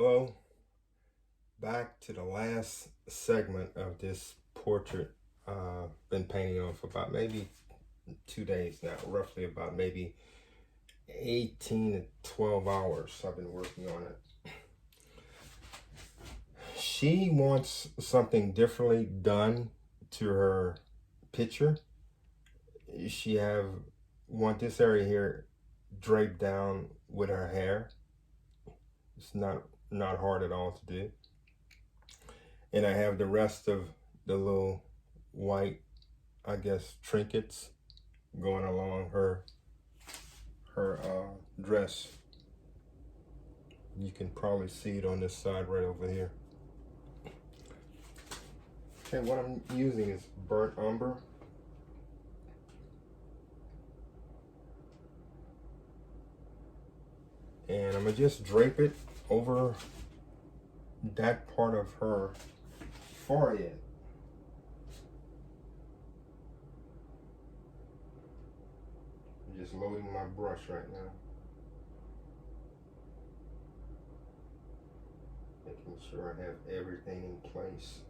Hello, back to the last segment of this portrait. Been painting on for about maybe 2 days now, roughly about maybe 18 to 12 hours. I've been working on it. She wants something differently done to her picture. She want this area here draped down with her hair. It's not hard at all to do. And I have the rest of the little white, I guess, trinkets going along her dress. You can probably see it on this side right over here. Okay, what I'm using is burnt umber. And I'm gonna just drape it over that part of her forehead. I'm just loading my brush right now. Making sure I have everything in place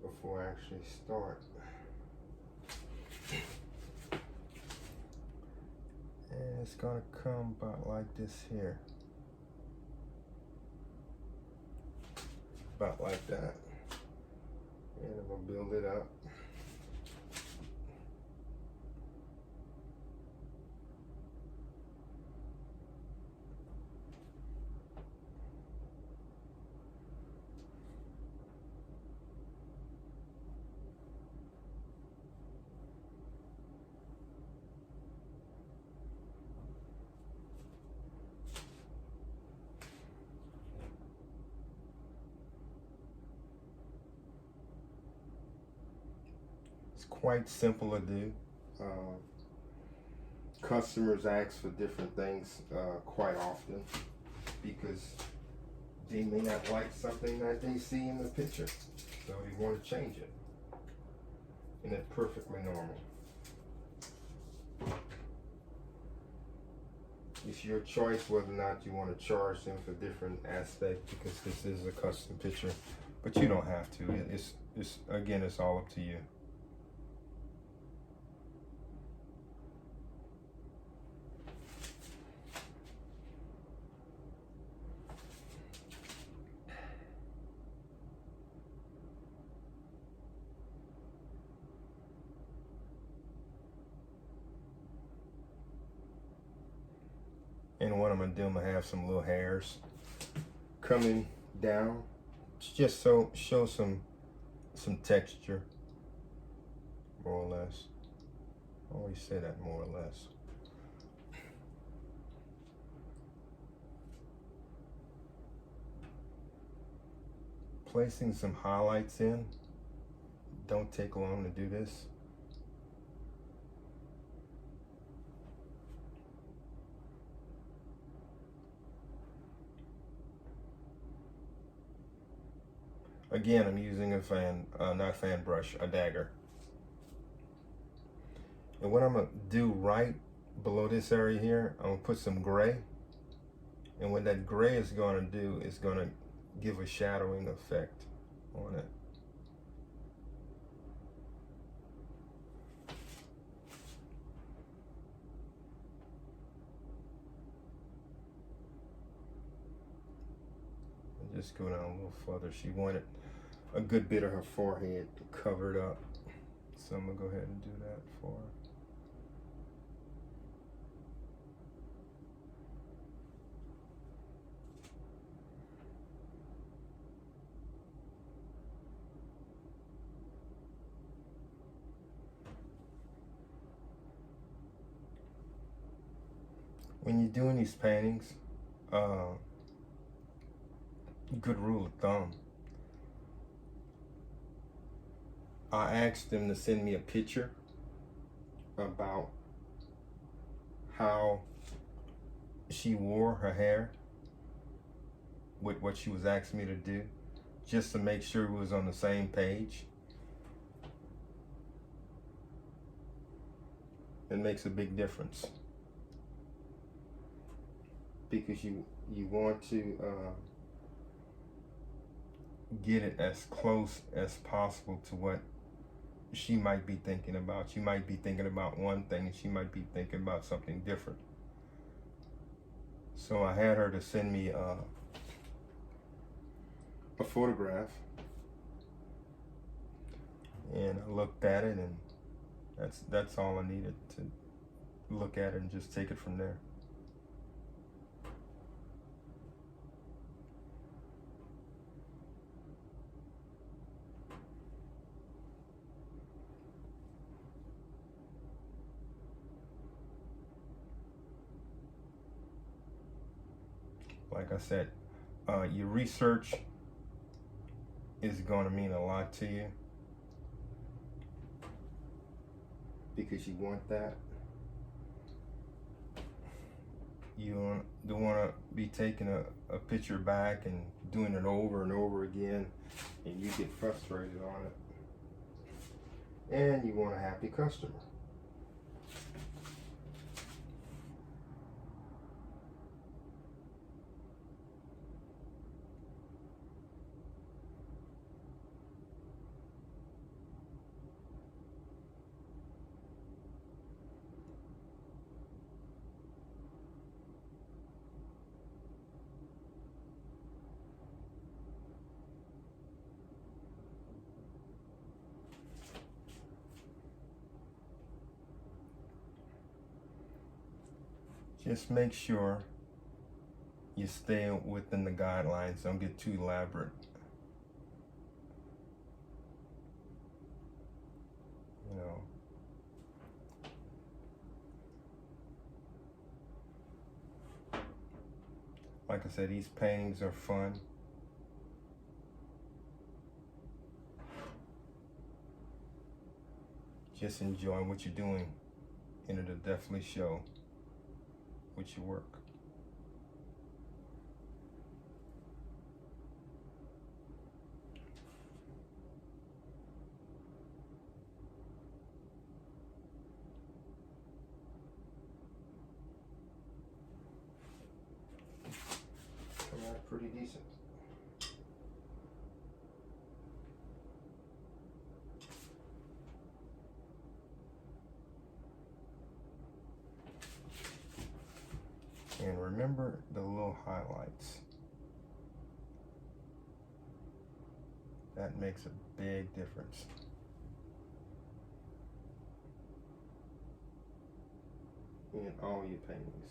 before I actually start. And it's gonna come about like this here. About like that. And I'm gonna build it up. It's quite simple to do. Customers ask for different things quite often because they may not like something that they see in the picture, so they want to change it. And it's perfectly normal. It's your choice whether or not you want to charge them for different aspects because this is a custom picture, but you don't have to. It's again, it's all up to you. And what I'm gonna do, I'm gonna have some little hairs coming down, just so show some texture, more or less. I always say that, more or less. Placing some highlights in. Don't take long to do this. Again, I'm using a not fan brush, a dagger. And what I'm gonna do right below this area here, I'm gonna put some gray. And what that gray is gonna do is gonna give a shadowing effect on it. And just go down a little further. She wanted a good bit of her forehead covered up. So I'm gonna go ahead and do that for her. When you're doing these paintings, good rule of thumb, I asked them to send me a picture about how she wore her hair with what she was asking me to do, just to make sure we was on the same page. It makes a big difference because you want to get it as close as possible to what she might be thinking about. You might be thinking about one thing and she might be thinking about something different. So I had her to send me a photograph, and I looked at it, and that's all I needed, to look at it and just take it from there. Like I said, your research is going to mean a lot to you, because you want that. You don't want to be taking a picture back and doing it over and over again, and you get frustrated on it. And you want a happy customer. Just make sure you stay within the guidelines. Don't get too elaborate. You know, like I said, these paintings are fun. Just enjoy what you're doing, and it'll definitely show with your work. Come out pretty decent. And remember the little highlights. That makes a big difference. In all your paintings.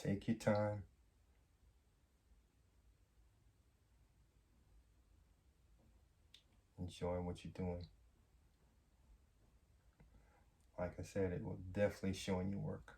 Take your time. Enjoy what you're doing. Like I said, it will definitely show in your work.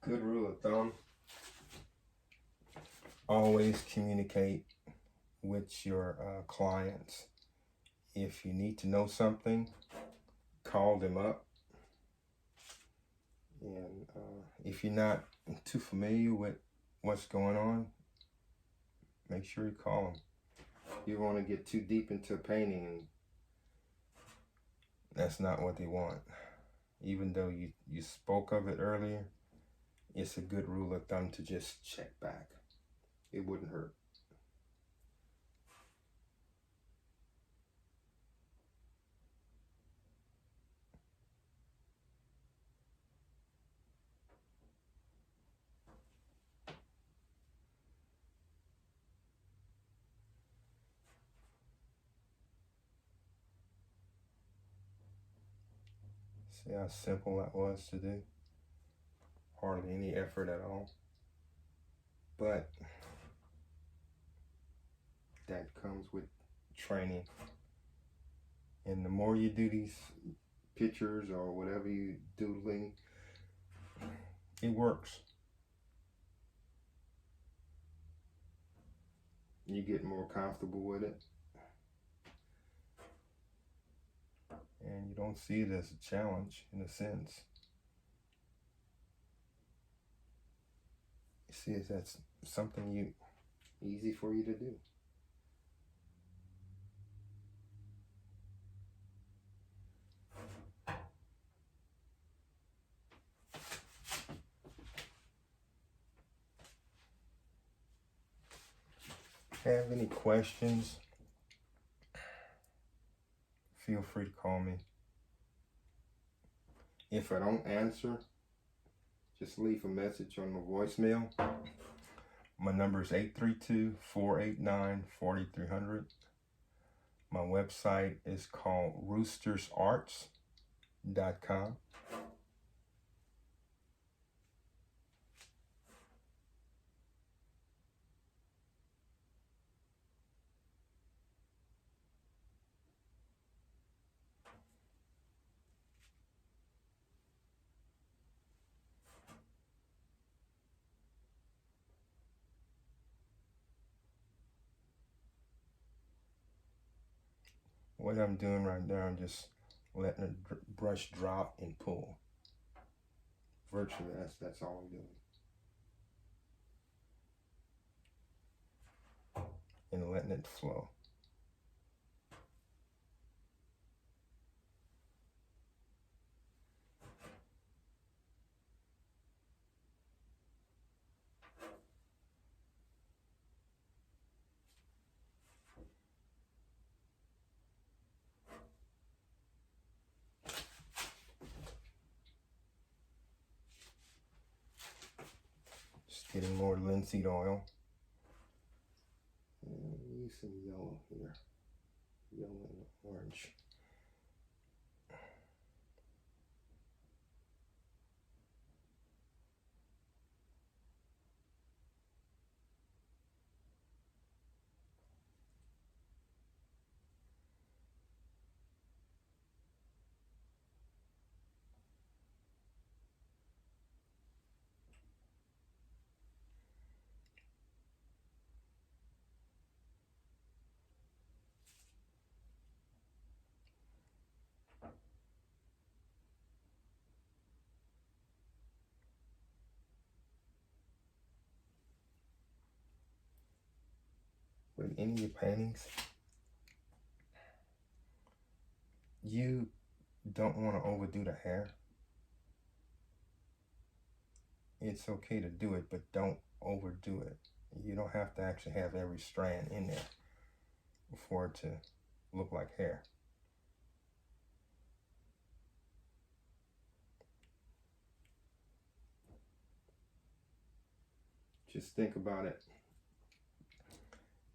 Good rule of thumb: always communicate with your clients. If you need to know something, call them up. And if you're not too familiar with what's going on, make sure you call them. You don't want to get too deep into painting, and that's not what they want. Even though you spoke of it earlier, it's a good rule of thumb to just check back. It wouldn't hurt. See how simple that was to do? Hardly any effort at all. But that comes with training. And the more you do these pictures or whatever you doodling, it works. You get more comfortable with it. And you don't see it as a challenge in a sense. You see it as something easy for you to do. Have any questions? Feel free to call me. If I don't answer, just leave a message on my voicemail. My number is 832-489-4300. My website is called roostersarts.com. What I'm doing right now, I'm just letting the brush drop and pull. Virtually, that's all I'm doing. And letting it flow. Just getting more linseed oil. And use some yellow here. Yellow and orange. With any of your paintings, you don't want to overdo the hair. It's okay to do it, but don't overdo it. You don't have to actually have every strand in there for it to look like hair. Just think about it.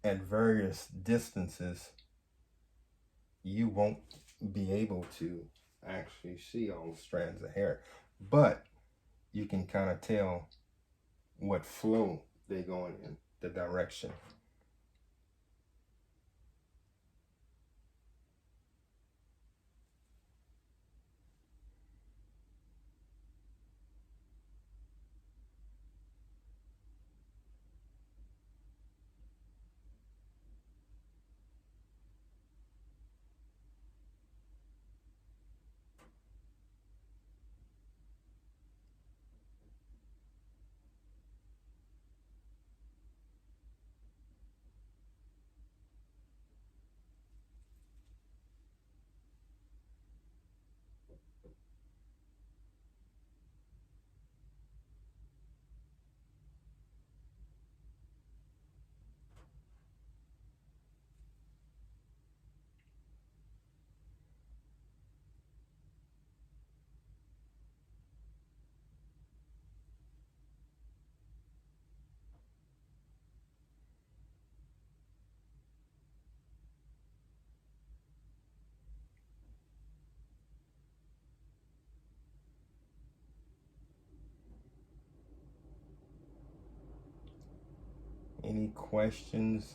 At various distances, you won't be able to actually see all the strands of hair, but you can kind of tell what flow they're going in, the direction. Any questions,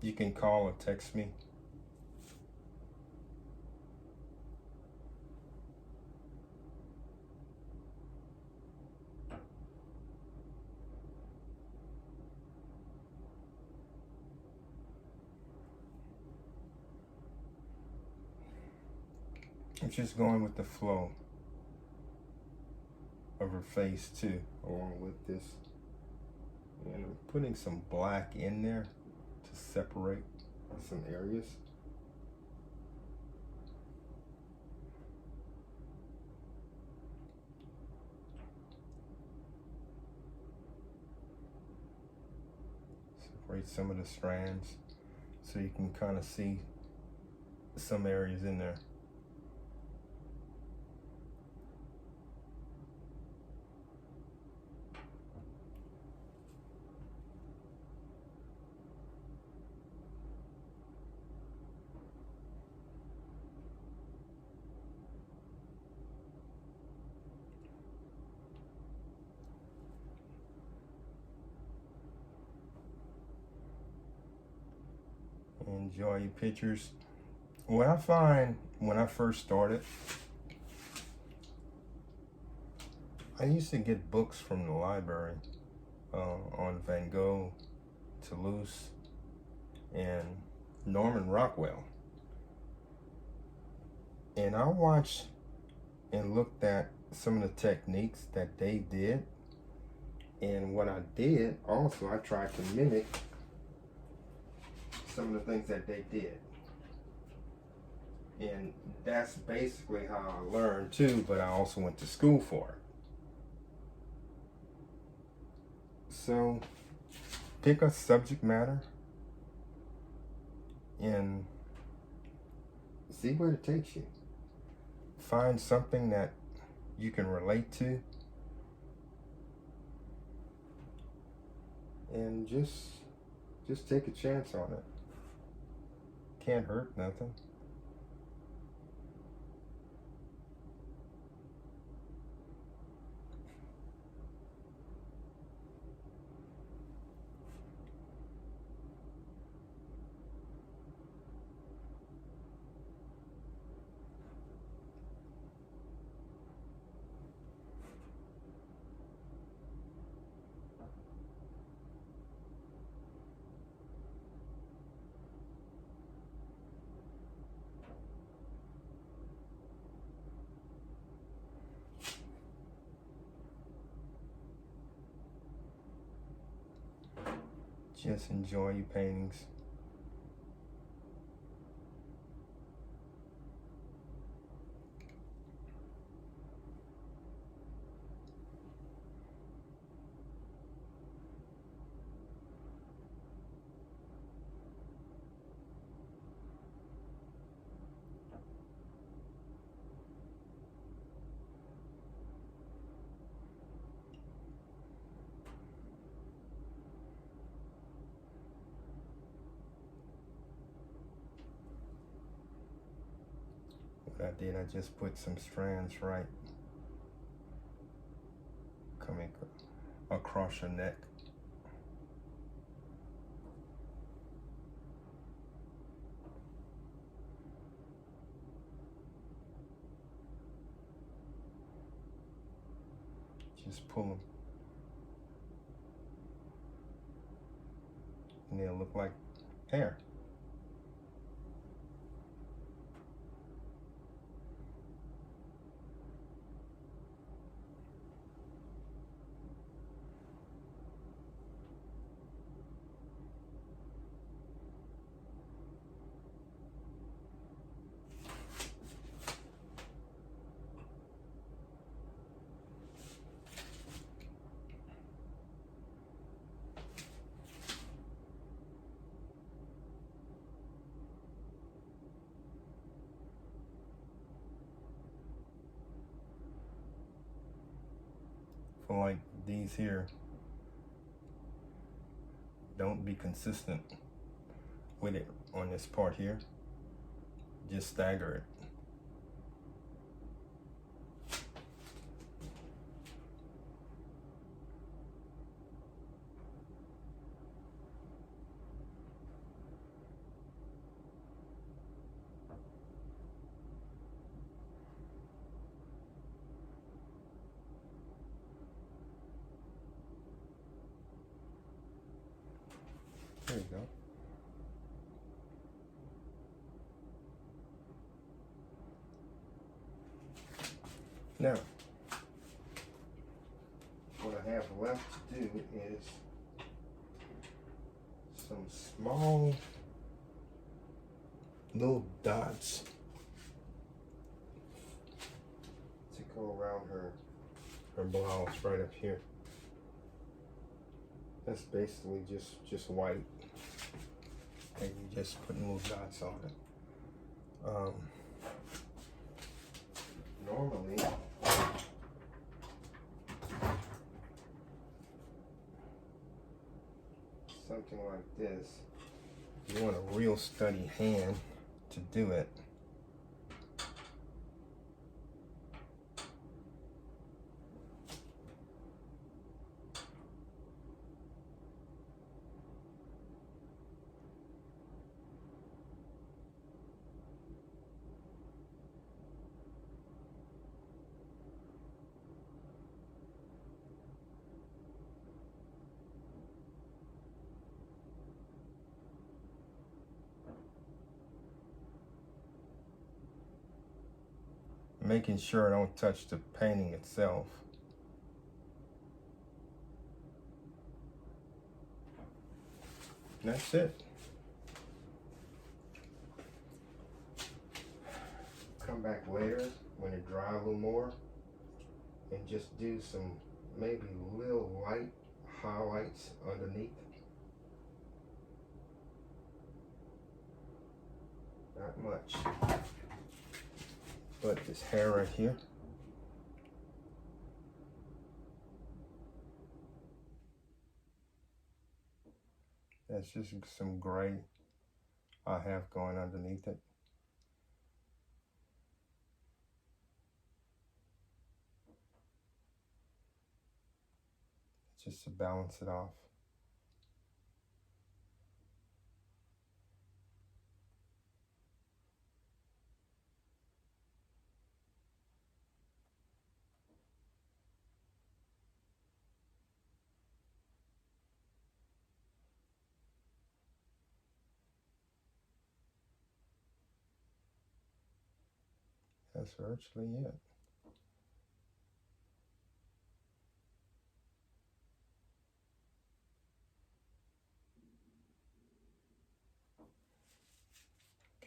you can call or text me. I'm just going with the flow of her face too, along with this. And I'm putting some black in there to separate some areas. Separate some of the strands so you can kind of see some areas in there. Enjoy your pictures. What I find when I first started, I used to get books from the library on Van Gogh, Toulouse, and Norman Rockwell. And I watched and looked at some of the techniques that they did. And what I did also, I tried to mimic some of the things that they did. And that's basically how I learned too, but I also went to school for it. So pick a subject matter and see where it takes you. Find something that you can relate to and just take a chance on it. Can't hurt nothing. Just enjoy your paintings. What I did, I just put some strands right coming across your neck. Just pull them. And they'll look like hair. For like these here, don't be consistent with it on this part here. Just stagger it. There you go. Now, what I have left to do is some small little dots to go around her blouse right up here. That's basically just white, and you just put little dots on it. Normally, something like this, you want a real steady hand to do it. Making sure I don't touch the painting itself. And that's it. Come back later when it dries a little more and just do some maybe little light highlights underneath. Not much. But this hair right here. That's just some gray I have going underneath it. Just to balance it off. That's virtually it.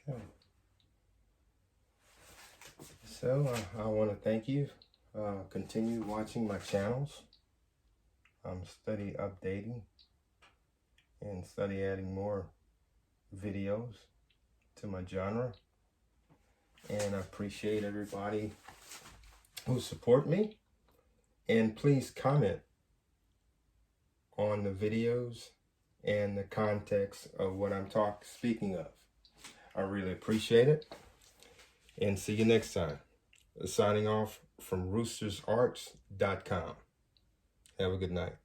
Okay. So I want to thank you. Continue watching my channels. I'm study updating and study adding more videos to my genre. And I appreciate everybody who support me. And please comment on the videos and the context of what I'm speaking of. I really appreciate it. And see you next time. Signing off from roostersarts.com. Have a good night.